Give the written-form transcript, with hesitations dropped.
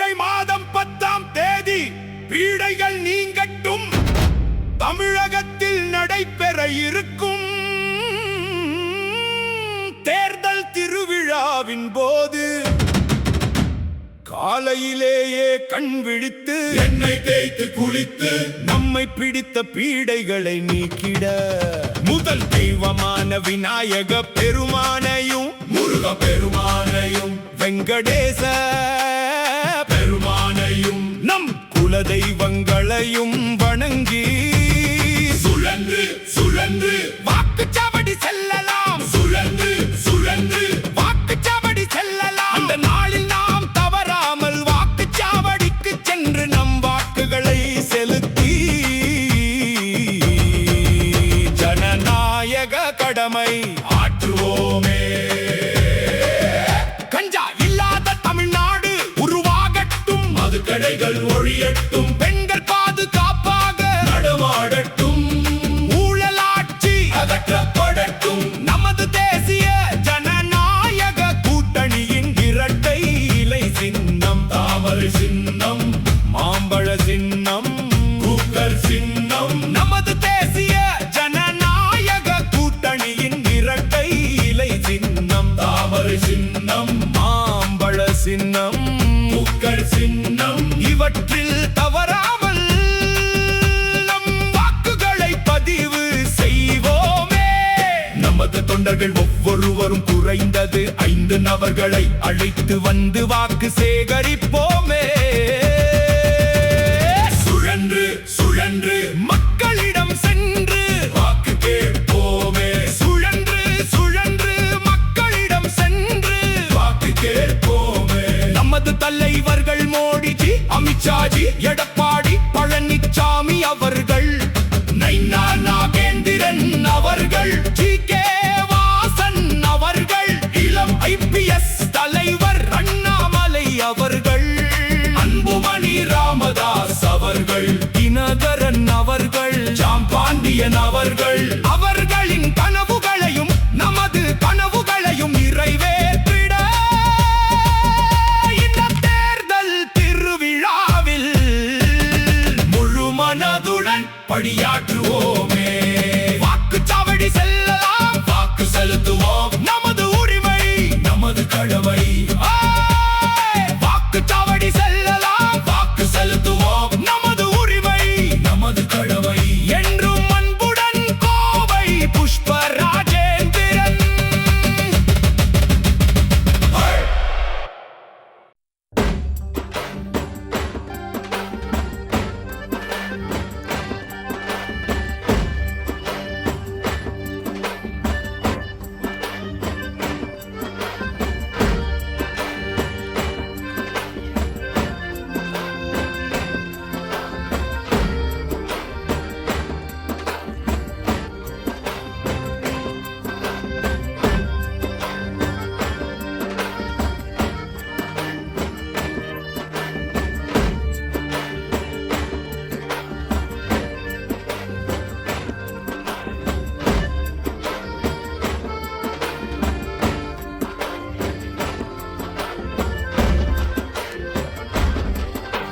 சித்திரை மாதம் 10ஆம் தேதி பீடைகள் நீங்கட்டும். தமிழகத்தில் நடைபெற இருக்கும் தேர்தல் திருவிழாவின் போது காலையிலேயே கண் விழித்து எண்ணெய் தேய்த்து குளித்து நம்மை பிடித்த பீடைகளை நீக்கிட முதல் தெய்வமான விநாயக பெருமானையும் முருக பெருமானையும் வெங்கடேச பெருமானையும் நம் குல தெய்வங்களையும் வணங்கி சுழன்று சுழன்று வாக்குச்சாவடி செல்லலாம். சுழன்று சுழன்று வாக்குச்சாவடி செல்லலாம். அந்த நாளில் நாம் தவறாமல் வாக்குச்சாவடிக்கு சென்று நம் வாக்குகளை செலுத்தி ஜனநாயக கடமை ஆற்றுவோமே. கஞ்சா இல்லாத தமிழ்நாடு உருவாகட்டும். மதுக்கடைகள் ஒழியட்டும். பெண்கள் பாதுகாப்பாக நடமாடட்டும். ஊழலாட்சி அகற்றப்படட்டும். நமது தேசிய ஜனநாயக கூட்டணியின் இரட்டை இலை சின்னம் தாமரை சின்னம், மாம்பழ சின்னம் குக்கர் சின்னம். நமது தேசிய ஜனநாயக கூட்டணியின் இரட்டை இலை சின்னம் தாமரை சின்னம், மாம்பழ சின்னம் குக்கர் சின்னம். இவற்றில் தவறாமல் நம் வாக்குகளை பதிவு செய்வோமே. நமது தொண்டர்கள் ஒவ்வொருவரும் குறைந்தது 5 நபர்களை அழைத்து வந்து வாக்கு சேகரிப்போமே. சுழன்று சுழன்று மக்களிடம் சென்று வாக்கு கேட்போமே. சுழன்று சுழன்று மக்களிடம் சென்று வாக்கு கேட்போமே. நமது தலைவர்கள் மோடிஜி, அமித்ஷாஜி, எடப்பாடி பழனிசாமி அவர்கள், நைனா நாகேந்திரன் அவர்கள், ஜி.கே. வாசன் அவர்கள், இளம் IPS தலைவர் அண்ணாமலை அவர்கள், அன்புமணி ராமதாஸ் அவர்கள், தினகரன் அவர்கள், ஜாம் பாண்டியன் அவர்கள்,